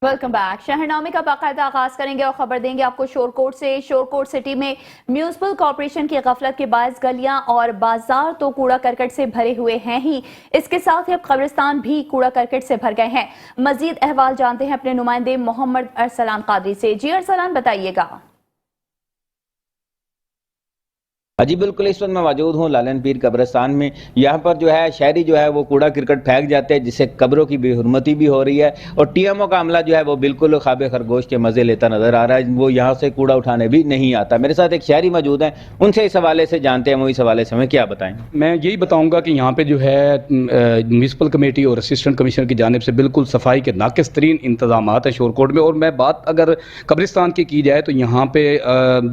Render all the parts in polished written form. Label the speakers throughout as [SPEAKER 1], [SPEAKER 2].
[SPEAKER 1] Welcome back. शहरनामे का बाकायदा आगाज करेंगे और खबर देंगे आपको शोरकोट से। शोरकोट सिटी में म्यूनिसिपल कॉर्पोरेशन की गफलत के बायस गलियां और बाजार तो कूड़ा करकट से भरे हुए हैं ही, इसके साथ ही अब कब्रिस्तान भी कूड़ा करकट से भर गए हैं। मजीद अहवाल जानते हैं अपने नुमाइंदे मोहम्मद अरसलान कादरी से। जी अरसलान, बताइएगा।
[SPEAKER 2] जी बिल्कुल, इस वक्त मैं मौजूद हूँ लालन पीर कब्रिस्तान में। यहाँ पर जो है शहरी जो है वो कूड़ा क्रिकेट फेंक जाते हैं, जिससे कब्रों की बेहुरमती भी हो रही है। और टीएमओ का अमला जो है वो बिल्कुल खाबे खरगोश के मज़े लेता नजर आ रहा है, वो यहाँ से कूड़ा उठाने भी नहीं आता। मेरे साथ एक शहरी मौजूद हैं, उनसे इस हवाले से जानते हैं वो इस हवाले से हमें क्या बताएं।
[SPEAKER 3] मैं यही बताऊंगा कि यहाँ पे जो है म्यूनसिपल कमेटी और असिस्टेंट कमिश्नर की जानिब से बिल्कुल सफाई के नाकिस तरीन इंतजाम हैं शोरकोट में। और मैं बात अगर कब्रिस्तान की जाए तो यहाँ पे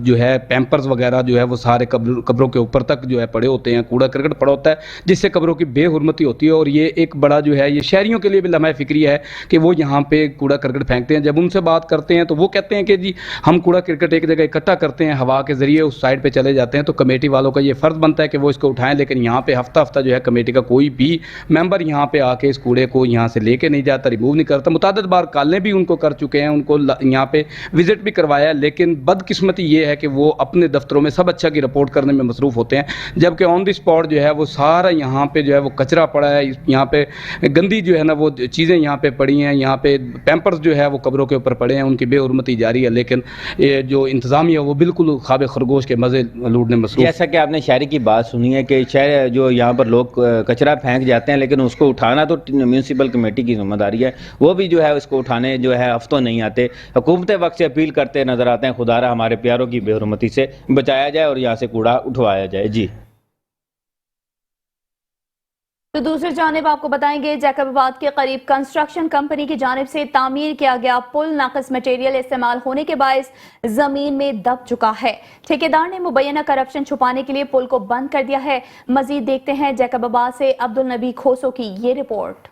[SPEAKER 3] जो है पैम्पर्स वगैरह जो है वो सारे कब्रों के ऊपर तक जो है पड़े होते हैं, कूड़ा करकट पड़ा होता है, जिससे कब्रों की बेहुरमती होती है। और ये एक बड़ा जो है ये शहरियों के लिए भी लम्हा फिक्री है कि वो यहाँ पे कूड़ा करकट फेंकते हैं। जब उनसे बात करते हैं तो वो कहते हैं कि जी हम कूड़ा करकट एक जगह इकट्ठा करते हैं, हवा के ज़रिए उस साइड पे चले जाते हैं, तो कमेटी वालों का ये फ़र्ज़ बनता है कि वो इसको उठाएं। लेकिन यहाँ पे हफ्ता हफ्ता जो है कमेटी का कोई भी मेंबर यहाँ पे आके इस कूड़े को यहाँ से लेके नहीं जाता, रिमूव नहीं करता। मुतादिद बार कालें भी उनको कर चुके हैं, उनको यहाँ पे विजिट भी करवाया, लेकिन बदकिस्मती ये है कि वो अपने दफ्तरों में सब अच्छा की रिपोर्ट करने में मसरूफ़ होते हैं, जबकि ऑन द स्पॉट जो है वो सारा यहाँ पे जो है वो कचरा पड़ा है। यहाँ पे गंदी जो है ना वो चीज़ें यहाँ पे पड़ी हैं, यहाँ पे पैम्पर्स जो है वो कब्रों के ऊपर पड़े हैं, उनकी बेहुरमती जारी है। लेकिन ये जो इंतज़ामिया वो बिल्कुल खाबे खरगोश के मज़े लूटने मसरूफ़।
[SPEAKER 2] जैसा कि आपने शहरी की बात सुनी है कि शहर जो यहाँ पर लोग कचरा फेंक जाते हैं, लेकिन उसको उठाना तो म्यूनसिपल कमेटी की जिम्मेदारी है, वो भी जो है उसको उठाने जो है हफ्तों नहीं आते। हुकूमत वक्त से अपील करते नजर आते हैं, खुदारा हमारे प्यारों की बेहुरमती से बचाया जाए और यहाँ से कूड़ा उठवाया जाए। जी
[SPEAKER 1] तो दूसरी जानिब आपको बताएंगे जैकबाबाद के करीब कंस्ट्रक्शन कंपनी की जानिब से तामीर किया गया पुल नाकिस मटेरियल इस्तेमाल होने के बायस जमीन में दब चुका है। ठेकेदार ने मुबैना करप्शन छुपाने के लिए पुल को बंद कर दिया है। मजीद देखते हैं जैकबाबाद से अब्दुल नबी खोसो की ये रिपोर्ट।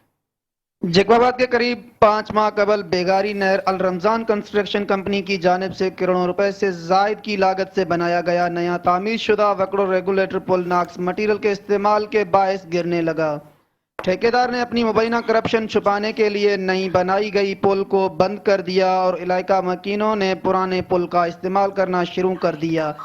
[SPEAKER 4] जैकबाबाद के करीब 5 माह कबल बेगारी नहर अल रमजान कंस्ट्रक्शन कंपनी की जानिब से करोड़ों रुपए से जायद की लागत से बनाया गया नया तामीर शुदा वक्रो रेगुलेटर पुल नाक्स मटीरियल के इस्तेमाल के बायस गिरने लगा। ठेकेदार ने अपनी मुबैना करप्शन छुपाने के लिए नई बनाई गई पुल को बंद कर दिया और इलाका मकीनों ने पुराने पुल का इस्तेमाल करना शुरू कर दिया।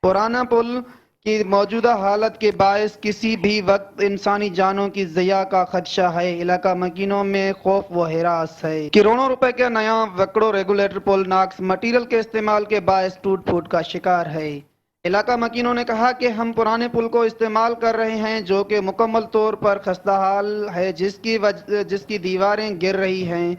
[SPEAKER 4] पुराना पुल की मौजूदा हालत के बायस किसी भी वक्त इंसानी जानों की ज़िया का खदशा है। इलाका मकीनों में खौफ व हिरास है। करोड़ों रुपए का नया वक्रो रेगुलेटर पुल नाक्स मटीरियल के इस्तेमाल के बायस टूट फूट का शिकार है। इलाका मकीनों ने कहा कि हम पुराने पुल को इस्तेमाल कर रहे हैं जो कि मुकम्मल तौर पर खस्ता हाल है, जिसकी दीवारें गिर रही हैं,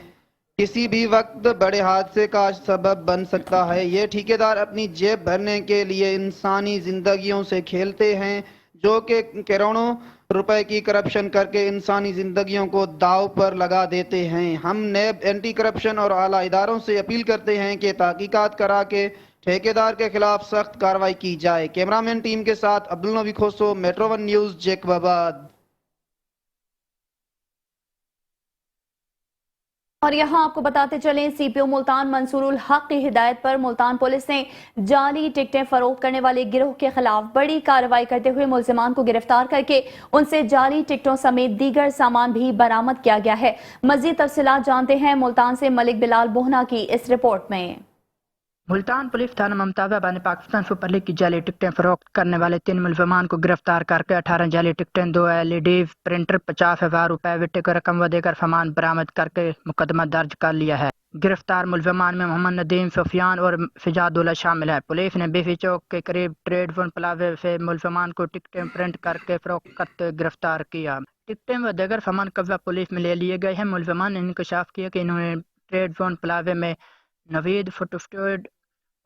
[SPEAKER 4] किसी भी वक्त बड़े हादसे का सबब बन सकता है। ये ठेकेदार अपनी जेब भरने के लिए इंसानी जिंदगियों से खेलते हैं, जो कि करोड़ों रुपए की करप्शन करके इंसानी जिंदगियों को दाव पर लगा देते हैं। हम नैब एंटी करप्शन और आला इदारों से अपील करते हैं कि तहकीकात करा के ठेकेदार के खिलाफ सख्त कार्रवाई की जाए। कैमरामैन टीम के साथ अब्दुल नबी खोसो, मेट्रो 1 न्यूज, जैकबाबाद।
[SPEAKER 1] और यहाँ आपको बताते चलें, सीपीओ मुल्तान मंसूरुल हक की हिदायत पर मुल्तान पुलिस ने जाली टिकटें फरोख्त करने वाले गिरोह के खिलाफ बड़ी कार्रवाई करते हुए मुल्जिमान को गिरफ्तार करके उनसे जाली टिकटों समेत दीगर सामान भी बरामद किया गया है। मजीद तफसीलात जानते हैं मुल्तान से मलिक बिलाल बोहना की इस रिपोर्ट में।
[SPEAKER 5] मुल्तान पुलिस थाना ममताजाबाद ने पाकिस्तान सुपर लीग की जाली टिकटें फरोख्त करने वाले 3 मुलजमान को गिरफ्तार करके 18 जाली टिकटें, 2 LED प्रिंटर, 50,000 रुपए विटे की रकम व देकर सामान बरामद करके मुकदमा दर्ज कर लिया है। गिरफ्तार मुलजमान में मोहम्मद नदीम, सुफियान और फिजादुल्ला शामिल है। पुलिस ने बीफी चौक के करीब ट्रेड वन प्लाजा से मुलजमान को टिकटें प्रिंट करके फरोख्त करते गिरफ्तार किया। टिकटें व देगर सामान कब्जा पुलिस में ले लिए गए हैं। मुलजमान ने इंकशाफ किया कि इन्होंने ट्रेड वन प्लाजा में नवीद फोटोस्टूडियो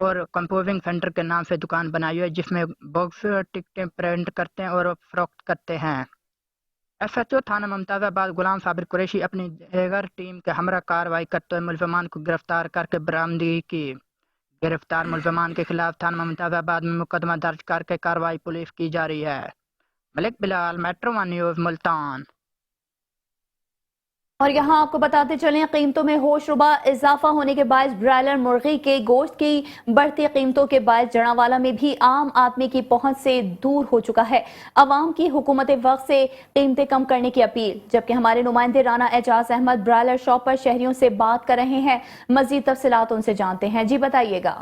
[SPEAKER 5] और कंपोजिंग सेंटर के नाम से दुकान बनाई है, जिसमें बॉक्स टिकटें प्रिंट करते हैं और फरोख्त करते हैं। SHO थाना ममताजाबाद गुलाम साबिर कुरैशी अपनी दीगर टीम के हमरा कार्रवाई करते हुए मुलजमान को गिरफ्तार करके बरामदगी की। गिरफ्तार मुलजमान के खिलाफ थाना ममताजाबाद में मुकदमा दर्ज करके कार्रवाई पुलिस की जा रही है। Malik Bilal, metro 1 news, Multan.
[SPEAKER 1] और यहाँ आपको बताते चलें, कीमतों में होशरुबा इजाफा होने के बायस ब्रायलर मुर्गी के गोश्त की बढ़ती कीमतों के बायस जड़ावाला में भी आम आदमी की पहुंच से दूर हो चुका है। अवाम की हुकूमत वक्त से कीमतें कम करने की अपील, जबकि हमारे नुमाइंदे राना एजाज अहमद ब्रायलर शॉप पर शहरियों से बात कर रहे हैं। मजीद तफसीलात उनसे जानते हैं। जी बताइएगा।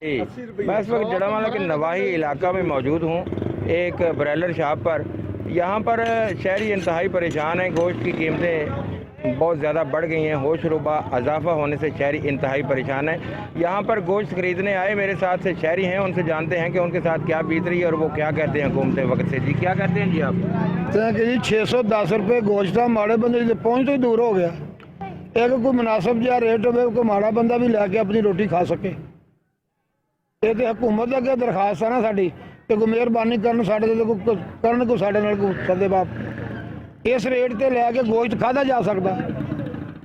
[SPEAKER 6] मैं इस वक्त जड़ावाला के नवाही इलाका में मौजूद हूँ, एक ब्रायलर शॉप पर। यहाँ पर शहरी इंतहाई परेशान हैं। गोश्त की कीमतें बहुत ज़्यादा बढ़ गई हैं। होशरुबा इजाफा होने से शहरी इंतहाई परेशान है। यहाँ पर गोश्त खरीदने आए मेरे साथ से शहरी हैं, उनसे जानते हैं कि उनके साथ क्या बीत रही है और वो क्या कहते हैं हुकूमत वक्त से। जी क्या कहते हैं जी आप?
[SPEAKER 7] कि जी 610 रुपये गोश्त माड़े बंदे की पहुँच तो ही दूर हो गया। एक कोई मुनासिब जहा रेट हो, कोई माड़ा बंदा भी लैके अपनी रोटी खा सके। ये तो हुकूमत अगे दरखास्त है ना साड़ी कि कोई मेहरबानी करन साडे ते करन कोई साडे नाल कोई सदे बाप। इस रेट ते लैके गोश्त खादा जा सकता,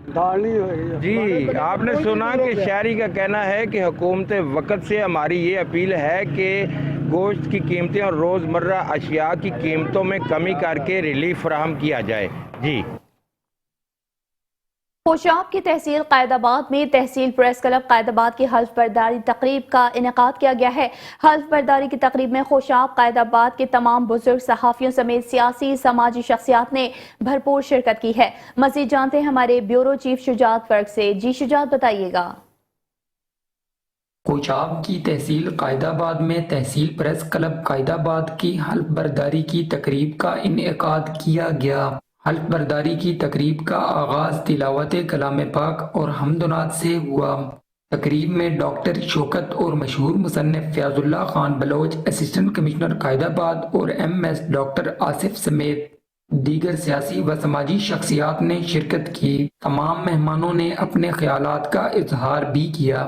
[SPEAKER 7] दाल नहीं होगी
[SPEAKER 6] जी। आपने सुना कि शहरी का कहना है कि हुकूमत वक्त से हमारी ये अपील है कि गोश्त की कीमतें और रोज़मर्रा अशिया की कीमतों में कमी करके रिलीफ फराहम किया जाए। जी।
[SPEAKER 1] होशियाब की तहसील कायदाबाद में तहसील प्रेस क्लब कायदाबाद की हल्फ बर्दारी तकरीब का इनेकाद किया गया है। हल्फ बर्दारी की तकरीब में होशियाब कायदाबाद के तमाम बुजुर्ग सहाफ़ियों समेत सियासी समाजी शख्सियात ने भरपूर शिरकत की है। मजीद जानते हैं हमारे ब्यूरो चीफ शुजात वर्ग से। जी शुजात बताइएगा।
[SPEAKER 8] होशियाब की तहसील कायदाबाद में तहसील प्रेस क्लब कायदाबाद की हल्फ बर्दारी की तकरीब का इनेकाद किया गया। हल्फ बर्दारी की तकरीब का आगाज तिलावत कलाम पाक और हम्दुनात से हुआ। तकरीब में डॉक्टर शौकत और मशहूर मुसन्निफ फयाजुल्लाह खान बलोच, असिस्टेंट कमिश्नर कायदाबाद और MS डॉक्टर आसिफ समेत दीगर सियासी व समाजी शख्सियात ने शिरकत की। तमाम मेहमानों ने अपने ख्यालात का इजहार भी किया।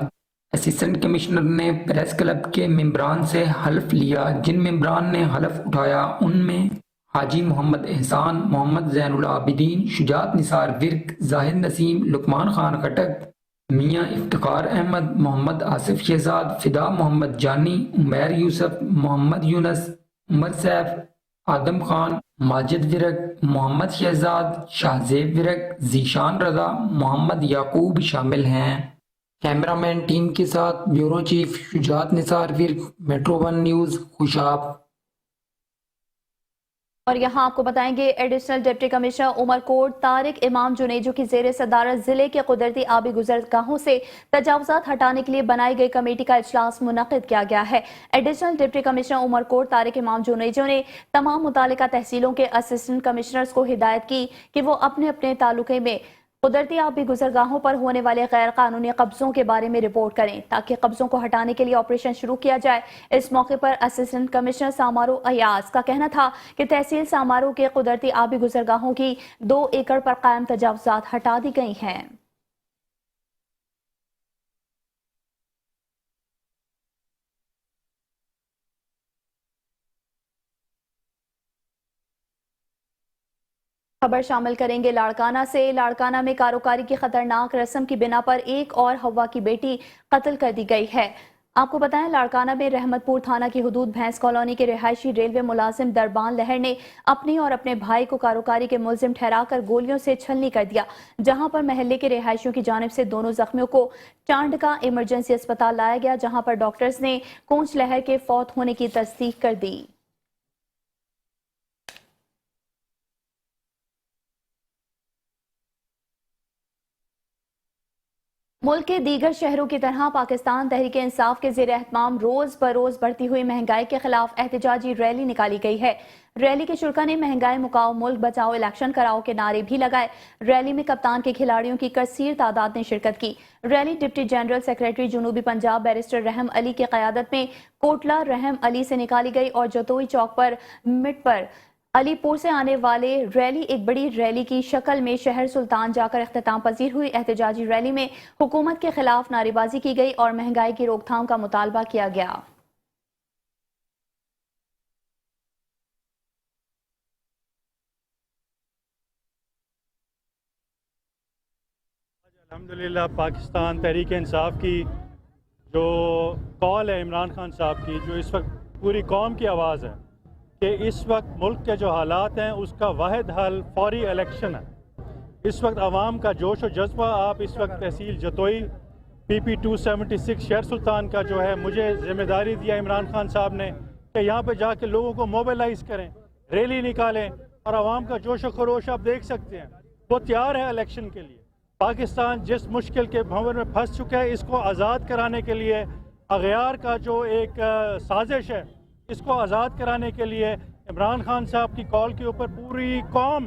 [SPEAKER 8] असिस्टेंट कमिश्नर ने प्रेस क्लब के मेंबरान से हल्फ लिया। जिन मेंबरान ने हल्फ उठाया उनमें हाजी मोहम्मद एहसान, मोहम्मद जैनुल आबिदीन, शुजात निसार विर्क, जाहिद नसीम, लुकमान खान खटक, मियाँ इफ्तिकार अहमद, मोहम्मद आसिफ शहजाद, फिदा मोहम्मद जानी, उमैर यूसुफ, मोहम्मद यूनस, उमर सैफ, आदम खान, माजिद विरक, मोहम्मद शहजाद, शाहजेब विरक, जीशान रजा, मोहम्मद याकूब शामिल हैं। कैमरामैन टीम के साथ bureau chief Shujaat Nisar Virk, metro 1 news, होशियाब।
[SPEAKER 1] और यहाँ आपको बताएंगे, additional deputy commissioner Umarkot Tariq Imam Junejo की जेर सदारत जिले के कुदरती आबी गुजरगाहों से तजावुजात हटाने के लिए बनाई गई कमेटी का इजलास मुनक्किद किया गया है। Additional deputy commissioner Umarkot Tariq Imam Junejo ने तमाम मुतालिका तहसीलों के असिस्टेंट कमिश्नर्स को हिदायत की कि वो अपने अपने तालुके में कुदरती आबी गुजरगाहों पर होने वाले गैर कानूनी कब्जों के बारे में रिपोर्ट करें ताकि कब्जों को हटाने के लिए ऑपरेशन शुरू किया जाए। इस मौके पर असिस्टेंट कमिश्नर सामारो अयाज का कहना था कि तहसील सामारो के कुदरती आबी गुजरगाहों की 2 एकड़ पर कायम तजावुजात हटा दी गई हैं। खबर शामिल करेंगे लाड़काना से। लाड़काना में कारोकारी की खतरनाक रस्म की बिना पर एक और हवा की बेटी कत्ल कर दी गई है। आपको बताएं, लाड़काना में रहमतपुर थाना की हुदूद भैंस कॉलोनी के रिहायशी रेलवे मुलाजिम दरबान लहर ने अपने और अपने भाई को कारोकारी के मुलजिम ठहराकर गोलियों से छलनी कर दिया, जहां पर महल्ले के रिहायशियों की जानिब से दोनों जख्मियों को चांडका इमरजेंसी अस्पताल लाया गया, जहां पर डॉक्टर्स ने कोंच लहर के फौत होने की तस्दीक कर दी। मुल्क के दीगर शहरों की तरह पाकिस्तान तहरीक इंसाफ के ज़ेर एहतमाम रोज बरोज बढ़ती हुई महंगाई के खिलाफ एहतजाजी रैली निकाली गई है। रैली के शुरा ने महंगाई मुकाओ, मुल्क बचाओ, इलेक्शन कराओ के नारे भी लगाए। रैली में कप्तान के खिलाड़ियों की कसीर तादाद ने शिरकत की। रैली डिप्टी जनरल सेक्रेटरी जनूबी पंजाब बैरिस्टर रहम अली की क़यादत में कोटला रहम अली से निकाली गई और जतोई चौक पर मिट पर अलीपुर से आने वाले रैली एक बड़ी रैली की शक्ल में शहर सुल्तान जाकर इख्तिताम पजीर हुई। एहतजाजी रैली में हुकूमत के खिलाफ नारेबाजी की गई और महंगाई की रोकथाम का मुतालबा किया गया।
[SPEAKER 9] अल्हम्दुलिल्लाह पाकिस्तान तहरीक इंसाफ की जो कॉल है इमरान खान साहब की, जो इस वक्त पूरी कौम की आवाज़ है کہ اس وقت ملک کے جو حالات ہیں اس کا واحد حل فوری الیکشن ہے۔ اس وقت عوام کا جوش و جذبہ، آپ اس وقت تحصیل جتوئی PP 276 شہر سلطان کا جو ہے مجھے ذمہ داری دیا عمران خان صاحب نے کہ یہاں پہ جا کے لوگوں کو موبیلائز کریں، ریلی نکالیں، اور عوام کا جوش و خروش آپ دیکھ سکتے ہیں، وہ تیار ہے الیکشن کے لیے۔ پاکستان جس مشکل کے بھنور میں پھنس چکا ہے، اس کو آزاد کرانے کے لیے اغیار کا جو ایک سازش ہے، اس کو آزاد کرانے کے لیے عمران خان صاحب کی کال کے اوپر پوری قوم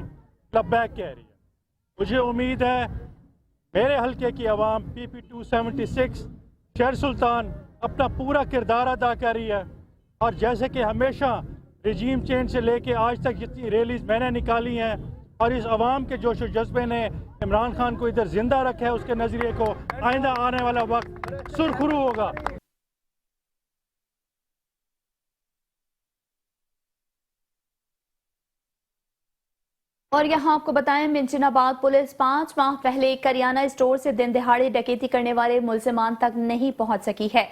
[SPEAKER 9] لبیک کہہ رہی ہے۔ مجھے امید ہے میرے حلقے کی عوام PP 276 شہر سلطان اپنا پورا کردار ادا کر رہی ہے، اور جیسے کہ ہمیشہ رجیم چینج سے لے کے آج تک جتنی ریلیز میں نے نکالی ہیں، اور اس عوام کے جوش و جذبے نے عمران خان کو ادھر زندہ رکھا ہے، اس کے نظریے کو آئندہ آنے والا وقت سرخرو ہوگا۔
[SPEAKER 1] اور یہاں آپ کو بتائیں، منشن آباد پولیس 5 ماہ پہلے کریانہ اسٹور سے دن دہاڑے ڈکیتی کرنے والے ملزمان تک نہیں پہنچ سکی ہے۔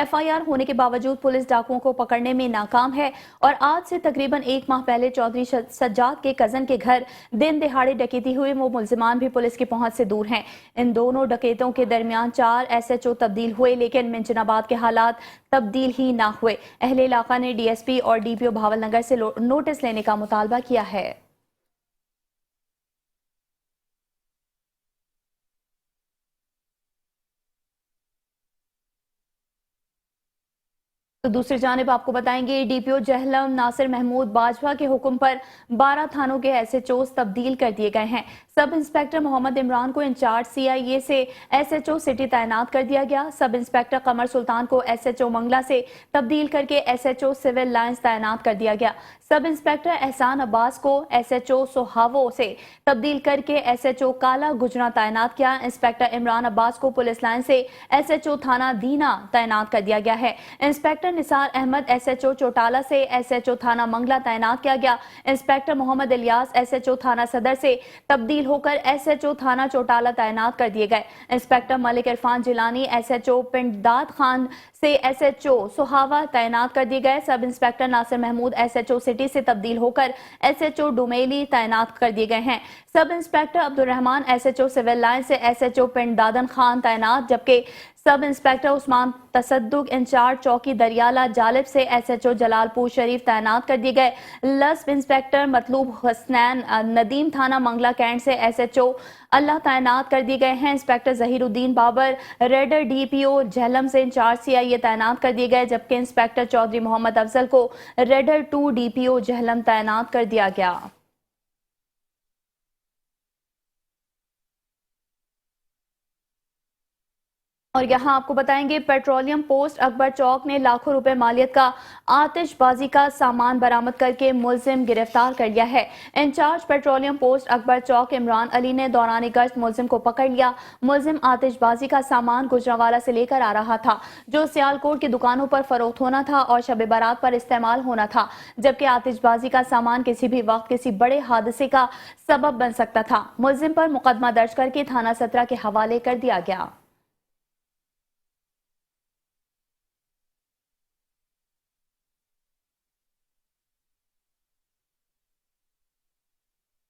[SPEAKER 1] FIR ہونے کے باوجود پولیس ڈاکوؤں کو پکڑنے میں ناکام ہے، اور آج سے تقریباً 1 ماہ پہلے چودھری سجاد کے کزن کے گھر دن دہاڑے ڈکیتی ہوئے وہ ملزمان بھی پولیس کی پہنچ سے دور ہیں۔ ان دونوں ڈکیتوں کے درمیان 4 SHO تبدیل ہوئے، لیکن منشن آباد کے حالات تبدیل ہی نہ ہوئے۔ اہل علاقہ نے DSP اور DPO بھاول نگر سے نوٹس لینے کا مطالبہ کیا ہے۔ تو دوسری جانب آپ کو بتائیں گے، DPO جہلم ناصر محمود باجوہ کے حکم پر 12 تھانوں کے SHOs تبدیل کر دیے گئے ہیں۔ سب انسپیکٹر محمد عمران کو انچارج CIA سے SHO سٹی تعینات کر دیا گیا۔ سب انسپیکٹر قمر سلطان کو SHO منگلہ سے تبدیل کر کے SHO سول لائنز تعینات کر دیا گیا۔ سب انسپیکٹر احسان عباس کو SHO سوہاوو سے تبدیل کر کے SHO کالا گجرا تعینات کیا۔ انسپیکٹر عمران عباس کو پولیس لائن سے SHO تھانہ دینا تعینات کر دیا گیا ہے۔ انسپیکٹر نثار احمد SHO چوٹالہ سے SHO تھانہ منگلہ تعینات کیا گیا۔ انسپیکٹر محمد الیاس SHO تھانہ صدر سے تبدیل ہو کر SHO تھانہ چوٹالہ تعینات کر دیے گئے۔ انسپیکٹر ملک عرفان جیلانی SHO پنڈ داد خان سے SHO سوہاوا تعینات کر دیے گئے۔ سب انسپیکٹر ناصر محمود SHO سٹی سے تبدیل ہو کر SHO ڈومیلی تعینات کر دیے گئے ہیں۔ سب inspector Abdulrahman SHO civil line سے SHO پنڈ دادن خان تعینات، جبکہ سب انسپیکٹر عثمان تصدق انچارج چوکی دریالہ جالب سے SHO جلال پور شریف تعینات کر دیے گئے۔ لسب انسپیکٹر مطلوب حسنین ندیم تھانہ منگلہ کینٹ سے SHO اللہ تعینات کر دیے گئے ہیں۔ انسپیکٹر ظہیر الدین بابر ریڈر DPO جہلم سے انچارج CIA تعینات کر دیے گئے، جبکہ انسپیکٹر چودھری محمد افضل کو ریڈر 2 DPO جہلم تعینات کر دیا گیا۔ اور یہاں آپ کو بتائیں گے، پیٹرولیم پوسٹ اکبر چوک نے لاکھوں روپے مالیت کا آتش بازی کا سامان برآمد کر کے ملزم گرفتار کر لیا ہے۔ انچارج پیٹرولیم پوسٹ اکبر چوک عمران علی نے دوران گشت ملزم کو پکڑ لیا۔ ملزم آتش بازی کا سامان گجرانوالہ سے لے کر آ رہا تھا، جو سیالکوٹ کی دکانوں پر فروخت ہونا تھا اور شب برات پر استعمال ہونا تھا، جبکہ آتش بازی کا سامان کسی بھی وقت کسی بڑے حادثے کا سبب بن سکتا تھا۔ ملزم پر مقدمہ درج کر کے تھانہ 17 کے حوالے کر دیا گیا۔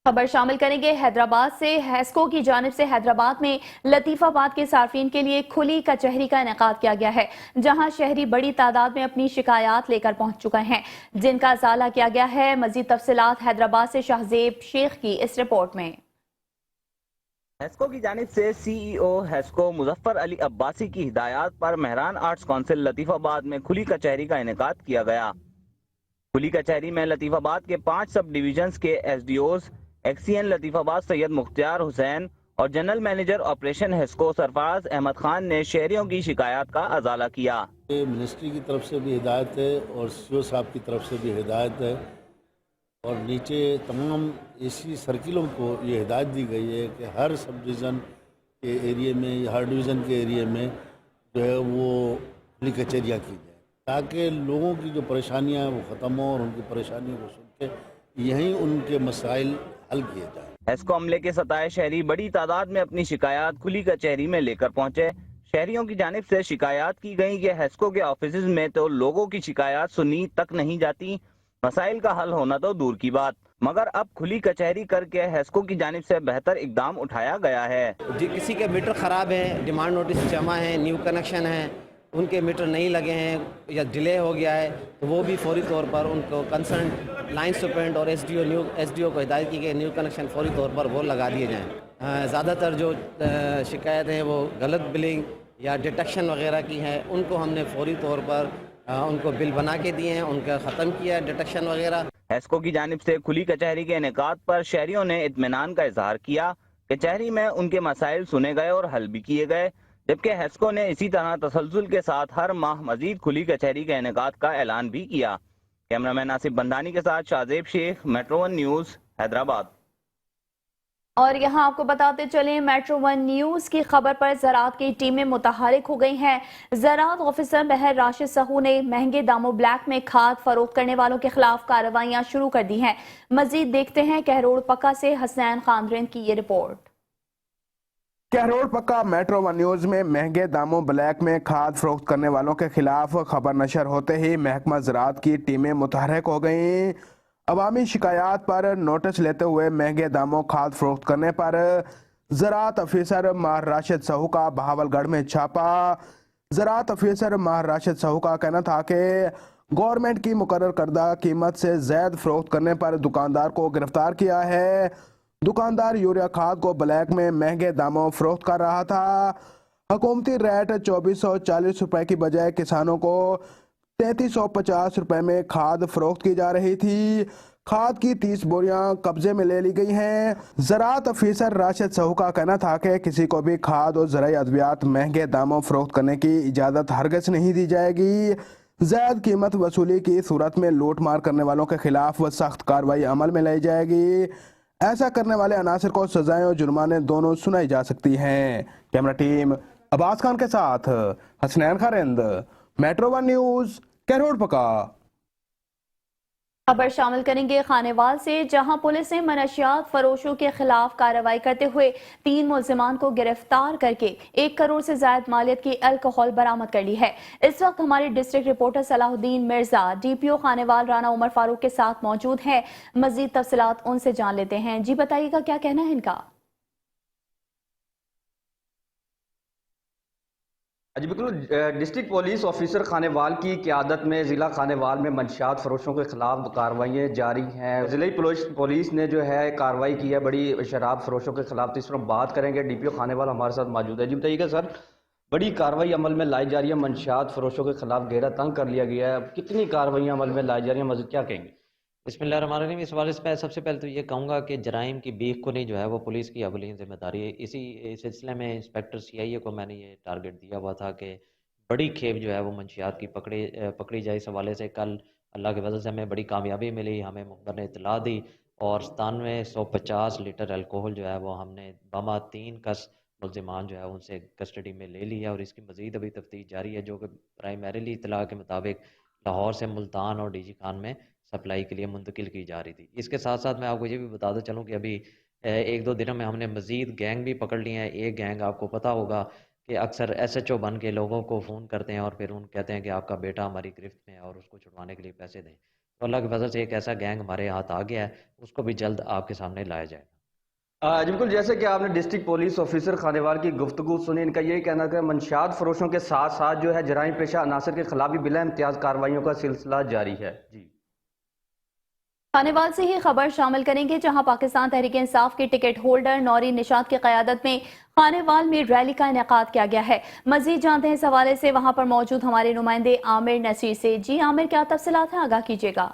[SPEAKER 1] خبر شامل کریں گے حیدرآباد سے۔ ہیسکو کی جانب سے حیدرآباد میں لطیف آباد کے صارفین کے لیے کھلی کچہری کا انعقاد کیا گیا ہے، جہاں شہری بڑی تعداد میں اپنی شکایات لے کر پہنچ چکے ہیں، جن کا ازالہ کیا گیا ہے۔ مزید تفصیلات حیدرآباد سے شہزیب شیخ کی اس رپورٹ میں۔
[SPEAKER 10] ہیسکو کی جانب سے CEO ہیسکو مظفر علی عباسی کی ہدایات پر مہران آرٹس کونسل لطیف آباد میں کھلی کچہری کا انعقاد کیا گیا۔ کھلی کچہری میں لطیف آباد کے 5 سب ڈویژنز کے SDOs ایکسین لطیف آباد سید مختار حسین اور جنرل مینیجر آپریشن ہیسکو سرفراز احمد خان نے شہریوں کی شکایات کا ازالہ کیا۔
[SPEAKER 11] منسٹری کی طرف سے بھی ہدایت ہے اور CO صاحب کی طرف سے بھی ہدایت ہے، اور نیچے تمام AC سرکلوں کو یہ ہدایت دی گئی ہے کہ ہر سب ڈویژن کے ایریے میں یا ہر ڈویژن کے ایریے میں جو ہے وہ کھلی کچہریاں کی جائیں، تاکہ لوگوں کی جو پریشانیاں ہیں وہ ختم ہوں اور ان کی پریشانیوں کو سن کے یہیں ان کے مسائل حل کیے جائیں۔
[SPEAKER 10] ہیسکو عملے کے 27 شہری بڑی تعداد میں اپنی شکایات کھلی کچہری میں لے کر پہنچے۔ شہریوں کی جانب سے شکایات کی گئی کہ ہیسکو کے آفیسز میں تو لوگوں کی شکایات سنی تک نہیں جاتی، مسائل کا حل ہونا تو دور کی بات، مگر اب کھلی کچہری کر کے ہیسکو کی جانب سے بہتر اقدام اٹھایا گیا ہے۔
[SPEAKER 12] کسی کے میٹر خراب ہیں، ڈیمانڈ نوٹس جمع ہیں، نیو کنیکشن ہیں، ان کے میٹر نہیں لگے ہیں یا ڈیلے ہو گیا ہے تو وہ بھی فوری طور پر ان کو کنسرن لائن سپرنٹ اور ایس ڈی او کو ہدایت کی کہ نیو کنیکشن فوری طور پر وہ لگا دیے جائیں۔ زیادہ تر جو شکایت ہیں وہ غلط بلنگ یا ڈیٹیکشن وغیرہ کی ہیں، ان کو ہم نے فوری طور پر ان کو بل بنا کے دیے ہیں، ان کا ختم کیا ہے ڈیٹیکشن وغیرہ۔
[SPEAKER 10] ہیسکو کی جانب سے کھلی کچہری کے انعقاد پر شہریوں نے اطمینان کا اظہار کیا۔ کچہری میں ان کے مسائل سنے گئے اور حل بھی کیے گئے، جبکہ ہیسکو نے اسی طرح تسلسل کے ساتھ ہر ماہ مزید کھلی کچہری کے انعقاد کا اعلان بھی کیا۔ کیمرہ مین آصف بندانی کے ساتھ شاہزیب شیخ، میٹرو ون نیوز، حیدرآباد۔
[SPEAKER 1] اور یہاں آپ کو بتاتے چلیں میٹرو ون نیوز کی خبر پر زراعت کی ٹیمیں متحرک ہو گئی ہیں۔ زراعت آفیسر مہر راشد سہو نے مہنگے داموں بلیک میں کھاد فروخت کرنے والوں کے خلاف کارروائیاں شروع کر دی ہیں۔ مزید دیکھتے ہیں کہروڑ پکا سے حسنین خاندرین کی یہ رپورٹ۔
[SPEAKER 13] کہروڑ پکا میٹرو ون نیوز میں مہنگے داموں بلیک میں کھاد فروخت کرنے والوں کے خلاف خبر نشر ہوتے ہی محکمہ زراعت کی ٹیمیں متحرک ہو گئیں۔ عوامی شکایات پر نوٹس لیتے ہوئے مہنگے داموں کھاد فروخت کرنے پر زراعت افیسر مہر راشد سہو کا بہاول گڑھ میں چھاپا۔ زراعت افیسر مہر راشد سہو کا کہنا تھا کہ گورنمنٹ کی مقرر کردہ قیمت سے زائد فروخت کرنے پر دکاندار کو گرفتار کیا ہے۔ دکاندار یوریا کھاد کو بلیک میں مہنگے داموں فروخت کر رہا تھا۔ حکومتی ریٹ 2440 روپے کی بجائے کسانوں کو 3350 روپے میں کھاد فروخت کی جا رہی تھی۔ کھاد کی 30 بوریاں قبضے میں لے لی گئی ہیں۔ زراعت افیسر راشد سہو کا کہنا تھا کہ کسی کو بھی کھاد اور زرعی ادویات مہنگے داموں فروخت کرنے کی اجازت ہرگز نہیں دی جائے گی۔ زائد قیمت وصولی کی صورت میں لوٹ مار کرنے والوں کے خلاف سخت کارروائی عمل میں لائی جائے گی۔ ایسا کرنے والے عناصر کو سزائیں اور جرمانے دونوں سنائی جا سکتی ہیں۔ کیمرہ ٹیم عباس خان کے ساتھ Hasnain Kharand, metro one news, Kahror Pakka.
[SPEAKER 1] خبر شامل کریں گے خانیوال سے، جہاں پولیس نے منشیات فروشوں کے خلاف کارروائی کرتے ہوئے 3 ملزمان کو گرفتار کر کے 1 کروڑ سے زائد مالیت کی الکوہول برآمد کر لی ہے۔ اس وقت ہمارے ڈسٹرکٹ رپورٹر صلاح الدین مرزا ڈی پی او خانیوال رانا عمر فاروق کے ساتھ موجود ہیں۔ مزید تفصیلات ان سے جان لیتے ہیں۔ جی بتائیے گا کیا کہنا ہے ان کا؟
[SPEAKER 14] جی بالکل، ڈسٹرکٹ پولیس آفیسر خانیوال کی قیادت میں ضلع خانیوال میں منشیات فروشوں کے خلاف کارروائیاں جاری ہیں۔ ضلعی پولیس نے جو ہے کارروائی کی ہے بڑی شراب فروشوں کے خلاف۔ تو اس پر بات کریں گے، ڈی پی او خانیوال ہمارے ساتھ موجود ہے۔ جی بتائیے گا سر، بڑی کارروائی عمل میں لائی جا رہی ہے، منشیات فروشوں کے خلاف گھیرا تنگ کر لیا گیا ہے، کتنی کارروائیاں عمل میں لائی جا رہی ہیں، مزید کیا کہیں گے؟
[SPEAKER 15] بسم اللہ الرحمن الرحیم۔ اس حوالے سے میں سب سے پہلے تو یہ کہوں گا کہ جرائم کی بیخ کو نہیں جو ہے وہ پولیس کی اولین ذمہ داری ہے۔ اسی سلسلے میں انسپیکٹر CIA کو میں نے یہ ٹارگٹ دیا ہوا تھا کہ بڑی کھیپ جو ہے وہ منشیات کی پکڑی جائے۔ اس حوالے سے کل اللہ کی وجہ سے ہمیں بڑی کامیابی ملی، ہمیں مخبر نے اطلاع دی اور 9750 لیٹر الکوہل جو ہے وہ ہم نے بما 3 کس ملزمان جو ہے ان سے کسٹڈی میں لے لی ہے، اور اس کی مزید ابھی تفتیش جاری ہے، جو کہ پرائمریلی اطلاع کے مطابق لاہور سے ملتان اور DG خان میں سپلائی کے لیے منتقل کی جا رہی تھی۔ اس کے ساتھ ساتھ میں آپ کو یہ بھی بتاتا چلوں کہ ابھی 1-2 دنوں میں ہم نے مزید گینگ بھی پکڑ لی ہیں۔ ایک گینگ آپ کو پتہ ہوگا کہ اکثر SHO بن کے لوگوں کو فون کرتے ہیں اور پھر ان کہتے ہیں کہ آپ کا بیٹا ہماری گرفت میں ہے اور اس کو چھڑوانے کے لیے پیسے دیں۔ تو اللہ کی وجہ سے ایک ایسا گینگ ہمارے ہاتھ آ گیا ہے، اس کو بھی جلد آپ کے سامنے لایا جائے گا۔
[SPEAKER 14] جی بالکل، جیسے کہ آپ نے ڈسٹرکٹ پولیس آفیسر خانیوال کی گفتگو سنی، ان کا یہی کہنا ہے کہ منشیات فروشوں کے ساتھ ساتھ جو ہے جرائم پیشہ عناصر کے خلاف بھی بلا امتیاز کارروائیوں کا سلسلہ جاری ہے۔ جی
[SPEAKER 1] خانیوال سے ہی خبر شامل کریں گے، جہاں پاکستان تحریک انصاف کے ٹکٹ ہولڈر نوری نشاط کی قیادت میں خانیوال میں ریلی کا انعقاد کیا گیا ہے۔ مزید جانتے ہیں اس حوالے سے وہاں پر موجود ہمارے نمائندے عامر نصیر سے۔ جی عامر، کیا تفصیلات ہیں، آگاہ کیجیے گا۔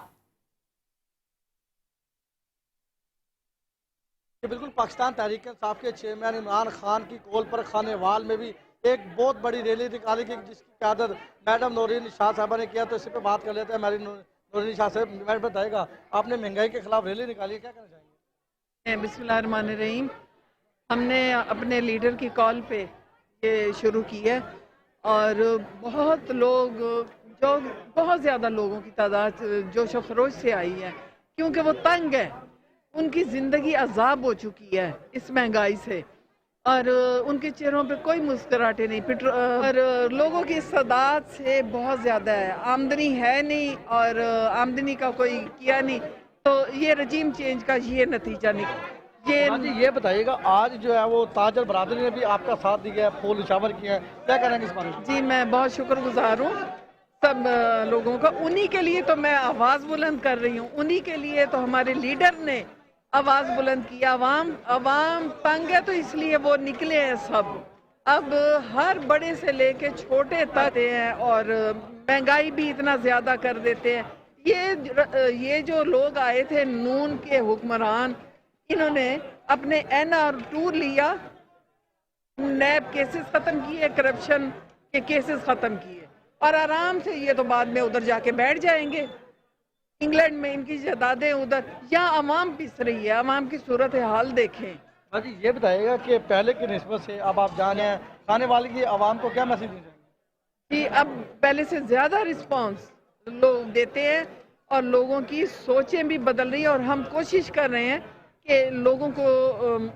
[SPEAKER 16] بالکل، پاکستان تحریک انصاف کے چیئرمین عمران خان کی کال پر خانیوال میں بھی ایک بہت بڑی ریلی نکالی گئی، جس کی قیادت میڈم نوری نشاط صاحبہ نے کیا۔ تو اسی پہ بات کر لیتے ہیں، میری نوری نشاط صاحب میڈم بتائے گا، آپ نے مہنگائی کے خلاف ریلی نکالی ہے، کیا کہنا چاہیں گے؟
[SPEAKER 17] بسم اللہ الرحمن الرحیم۔ ہم نے اپنے لیڈر کی کال پہ یہ شروع کی ہے اور بہت لوگ، جو بہت زیادہ لوگوں کی تعداد جوش و خروش سے آئی ہے، کیونکہ وہ تنگ ہے، ان کی زندگی عذاب ہو چکی ہے اس مہنگائی سے، और उनके चेहरों पे कोई मुस्कुराहटें नहीं, और लोगों की इस्तेदाद से बहुत ज़्यादा है, आमदनी है नहीं और आमदनी का कोई किया नहीं, तो ये रजीम चेंज का ये नतीजा निकला।
[SPEAKER 16] ये बताइएगा, आज जो है वो ताजल बरादरी ने भी आपका साथ दिया है, फूल निशावर किया है, क्या करेंगे इस बारे में?
[SPEAKER 17] जी मैं बहुत शुक्रगुजार हूँ सब लोगों का, उन्हीं के लिए तो मैं आवाज़ बुलंद कर रही हूँ, उन्हीं के लिए तो हमारे लीडर ने आवाज़ बुलंद की। अवाम तंग है तो इसलिए वो निकले हैं सब। अब हर बड़े से लेके छोटे तक हैं और महंगाई भी इतना ज़्यादा कर देते हैं। ये जो लोग आए थे नून के हुक्मरान, इन्होंने अपने NR टूर लिया, नैब केसेस ख़त्म किए, करप्शन के केसेस ख़त्म किए और आराम से ये तो बाद में उधर जाके बैठ जाएंगे। इंग्लैंड में इनकी जायदादें उधर, यहाँ अवाम पिस रही है, अवाम की सूरत हाल देखें।
[SPEAKER 16] हाँ जी, ये बताइएगा कि पहले की निस्बत से अब आप जाने हैं खाने वाले की आवाम को क्या मैसेज देंगे?
[SPEAKER 17] कि अब पहले से ज़्यादा रिस्पांस लोग देते हैं और लोगों की सोचें भी बदल रही है और हम कोशिश कर रहे हैं कि लोगों को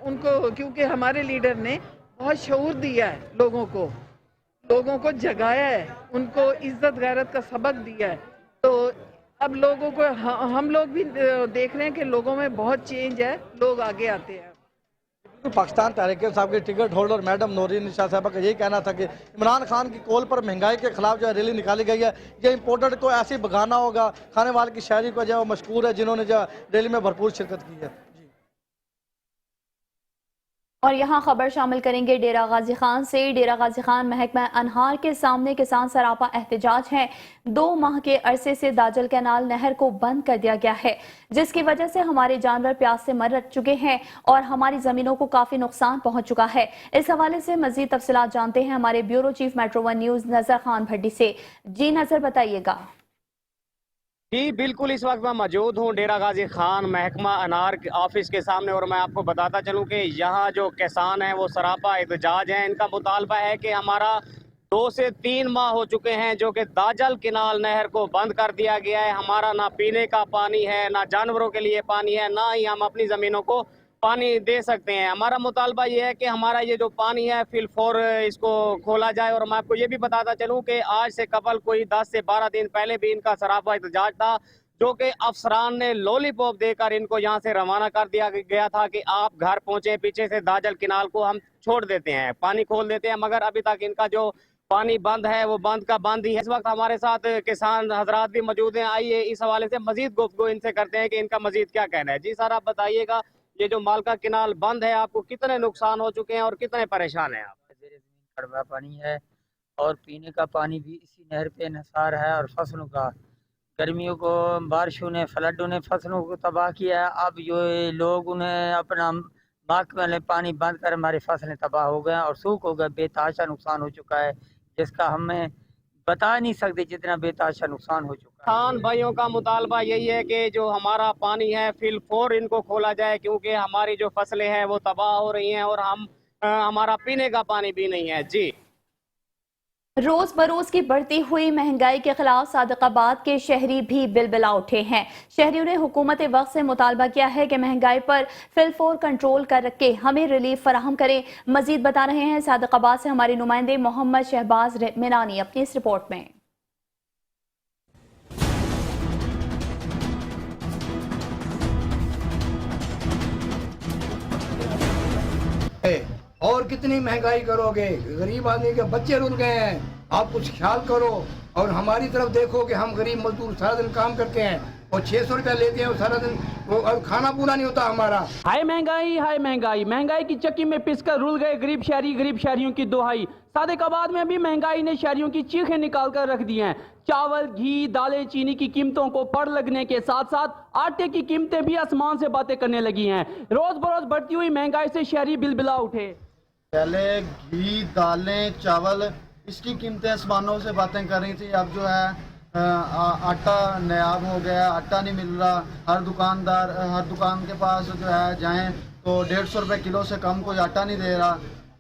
[SPEAKER 17] उनको, क्योंकि हमारे लीडर ने बहुत शऊर दिया है, लोगों को जगाया है, उनको इज्जत गैरत का सबक दिया है, तो अब लोगों को हम लोग भी देख रहे हैं कि लोगों में बहुत चेंज है, लोग आगे आते हैं।
[SPEAKER 16] तो पाकिस्तान तहरीक साहब के टिकट होल्डर मैडम नौरीन निशा साहबा का यही कहना था कि इमरान खान की कॉल पर महंगाई के खिलाफ जो है रैली निकाली गई है, ये इम्पोर्टेड को ऐसे ही भगाना होगा, खाने वाले की शायरी को जो है वो मशहूर है जिन्होंने जो रैली में भरपूर शिरकत की है।
[SPEAKER 1] और यहाँ खबर शामिल करेंगे डेरा गाजी खान से। डेरा गाजी खान महकमा अनहार के सामने किसान सरापा एहतजाज है। 2 माह के अरसे से दाजल कैनाल नहर को बंद कर दिया गया है, जिसकी वजह से हमारे जानवर प्यास से मर चुके हैं और हमारी जमीनों को काफी नुकसान पहुंच चुका है। इस हवाले से मजीद तफसीलात जानते हैं हमारे ब्यूरो चीफ मेट्रो 1 न्यूज नजर खान भट्टी से। जी नजर, बताइएगा।
[SPEAKER 18] जी बिल्कुल, इस वक्त मैं मौजूद हूँ डेरा गाजी खान महकमा अनार ऑफिस के सामने और मैं आपको बताता चलूँ कि यहाँ जो किसान हैं वो सरापा एहतजाज हैं। इनका मुतालबा है कि हमारा 2 से 3 माह हो चुके हैं जो कि दाजल किनाल नहर को बंद कर दिया गया है। हमारा ना पीने का पानी है, ना जानवरों के लिए पानी है, ना ही हम अपनी ज़मीनों को पानी दे सकते हैं। हमारा मुतालबा ये है कि हमारा ये जो पानी है फिलफौर इसको खोला जाए। और मैं आपको ये भी बताता चलूँ कि आज से कबल कोई 10 से 12 दिन पहले भी इनका सरापा एहतजाज था, जो कि अफसरान ने लॉलीपॉप देकर इनको यहाँ से रवाना कर दिया गया था कि आप घर पहुँचे, पीछे से दाजल किनाल को हम छोड़ देते हैं, पानी खोल देते हैं, मगर अभी तक इनका जो पानी बंद है वो बंद का बंद ही है। इस वक्त हमारे साथ किसान हजरात भी मौजूद हैं। आइए इस हवाले से मजीद गुफ्तगू इनसे करते हैं कि इनका मजीद क्या कहना है। जी सर, आप बताइएगा, ये जो मालका किनाल बंद है, आपको कितने नुकसान हो चुके हैं और कितने परेशान हैं आप?
[SPEAKER 19] कड़वा पानी है और पीने का पानी भी इसी नहर पे इंहसार है और फसलों का, गर्मियों को बारिशों ने, फ्लडों ने फसलों को तबाह किया है। अब जो लोग उन्हें अपना महकमे ने पानी बंद कर हमारी फसलें तबाह हो गए और सूख हो गए, बेतहाशा नुकसान हो चुका है जिसका हमें बता नहीं सकते जितना बेतहाशा नुकसान हो चुका है।
[SPEAKER 18] किसान भाइयों का मुतालबा यही है कि जो हमारा पानी है फिलफौर इनको खोला जाए, क्योंकि हमारी जो फसलें हैं वो तबाह हो रही हैं और हमारा पीने का पानी भी नहीं है। जी,
[SPEAKER 1] रोज बरोज की बढ़ती हुई महंगाई के खिलाफ सादिकाबाद के शहरी भी बिलबिला उठे हैं। शहरियों ने हुकूमत वक्त से मुतालबा किया है कि महंगाई पर फिलफौर कंट्रोल कर के हमें रिलीफ फराहम करें। मजीद बता रहे हैं सादिकाबाद से हमारे नुमाइंदे मोहम्मद शहबाज मिनानी अपनी इस रिपोर्ट में।
[SPEAKER 20] और कितनी महंगाई करोगे, गरीब आदमी के बच्चे रुल गए हैं, आप कुछ ख्याल करो और हमारी तरफ देखो कि हम गरीब मजदूर सारा दिन काम करते हैं और 600 रुपया लेते हैं सारा दिन और खाना पूरा नहीं होता हमारा।
[SPEAKER 21] हाय महंगाई, हाय महंगाई, महंगाई की चक्की में पिसकर रुल गए गरीब शहरियों की दुहाई। सादिकाबाद में भी महंगाई ने शहरियों की चीखें निकाल कर रख दी हैं। चावल, घी, दालें, चीनी की कीमतों को पड़ लगने के साथ साथ आटे की कीमतें भी आसमान से बातें करने लगी हैं। रोज बरोज बढ़ती हुई महंगाई से शहरी बिलबिला उठे।
[SPEAKER 22] पहले घी, दालें, चावल, इसकी कीमतें आसमानों से बातें कर रही थी। अब जो है आटा नायाब हो गया, आटा नहीं मिल रहा। हर दुकान के पास जो है जाएं तो 150 रुपये किलो से कम कोई आटा नहीं दे रहा।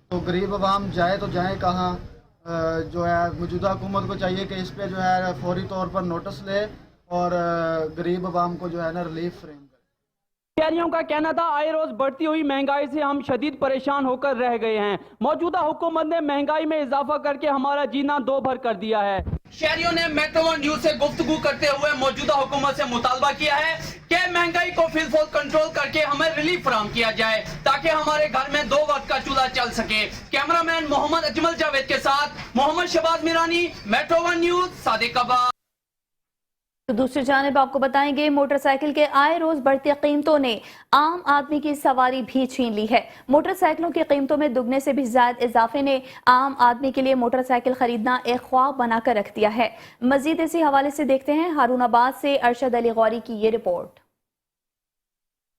[SPEAKER 22] तो गरीब आवाम जाए तो जाए कहाँ? जो है मौजूदा हुकूमत को चाहिए कि इस पे जो है फौरी तौर पर नोटिस ले और गरीब आवाम को जो है ना रिलीफ फ्रेम।
[SPEAKER 21] शहरियों का कहना था आए रोज बढ़ती हुई महंगाई से हम शदीद परेशान होकर रह गए हैं। मौजूदा हुकूमत ने महंगाई में इजाफा करके हमारा जीना दो भर कर दिया है। शहरियों ने मेट्रो वन न्यूज से गुफ्तगू करते हुए मौजूदा हुकूमत से मुतालबा किया है कि महंगाई को फिलफोल कंट्रोल करके हमें रिलीफ फराहम किया जाए ताकि हमारे घर में 2 वक्त का चूल्हा चल सके। कैमरामैन मोहम्मद अजमल जावेद के साथ Mohammad Shahbaz Mirani, metro one news, Sadiqabad.
[SPEAKER 1] तो दूसरी जानिब आपको बताएंगे मोटरसाइकिल के आए रोज बढ़ती कीमतों ने आम आदमी की सवारी भी छीन ली है। मोटरसाइकिलों की कीमतों में दुगने से भी ज्यादा इजाफे ने आम आदमी के लिए मोटरसाइकिल खरीदना एक ख्वाब बनाकर रख दिया है। मजीद इसी हवाले से देखते हैं हारूनाबाद से अरशद अली गौरी की ये रिपोर्ट।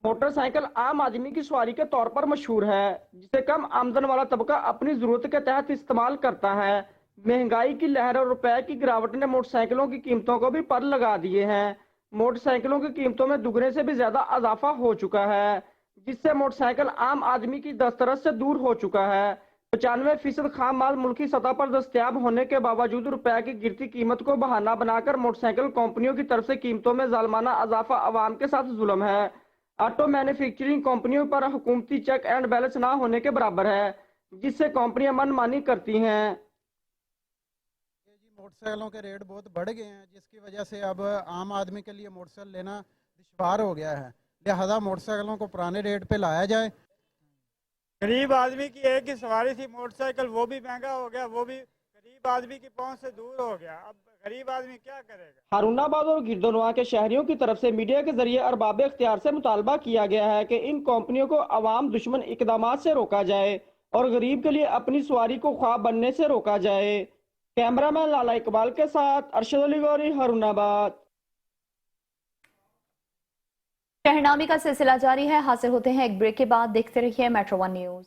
[SPEAKER 21] मोटरसाइकिल आम आदमी की सवारी के तौर पर मशहूर है, जिसे कम आमदन वाला तबका अपनी जरूरत के तहत इस्तेमाल करता है। महंगाई की लहर और रुपए की गिरावट ने मोटरसाइकिलों की कीमतों को भी पर लगा दिए हैं। मोटरसाइकिलों की कीमतों में दुगने से भी ज्यादा इजाफा हो चुका है, जिससे मोटरसाइकिल आम आदमी की दस्तरस से दूर हो चुका है। 95% खाम माल मुल्की सतह पर दस्तयाब होने के बावजूद रुपए की गिरती कीमत को बहाना बनाकर मोटरसाइकिल कंपनियों की तरफ से कीमतों में जालमाना इजाफा अवाम के साथ जुल्म है। ऑटो मैन्युफैक्चरिंग कंपनियों पर हुकूमती चेक एंड बैलेंस ना होने के बराबर है, जिससे कंपनियां मनमानी करती हैं।
[SPEAKER 2] मोटरसाइकिलों के रेट बहुत बढ़ गए हैं, जिसकी वजह से अब आम आदमी के लिए मोटरसाइकिल लेना दुश्वार हो गया है। लिहाजा मोटरसाइकिलों को पुराने रेट पे लाया जाए।
[SPEAKER 3] गरीब आदमी की एक ही सवारी थी मोटरसाइकिल, वो भी महंगा हो गया, वो भी गरीब आदमी की पहुंच से दूर हो गया। अब गरीब आदमी क्या करेगा।
[SPEAKER 21] हारूनाबाद और गिरदोनवा के शहरियों की तरफ से मीडिया के जरिए अरबाब इख्तियार से मुतालबा किया गया है कि इन कंपनियों को अवाम दुश्मन इकदामात से रोका जाए और गरीब के लिए अपनी सवारी को ख्वाब बनने से रोका जाए। कैमरामैन लाला इकबाल के साथ अरशद अली गौरी, हारूनाबाद।
[SPEAKER 1] शहरनामी का सिलसिला जारी है। हासिल होते हैं एक ब्रेक के बाद। देखते रहिए मेट्रो वन न्यूज।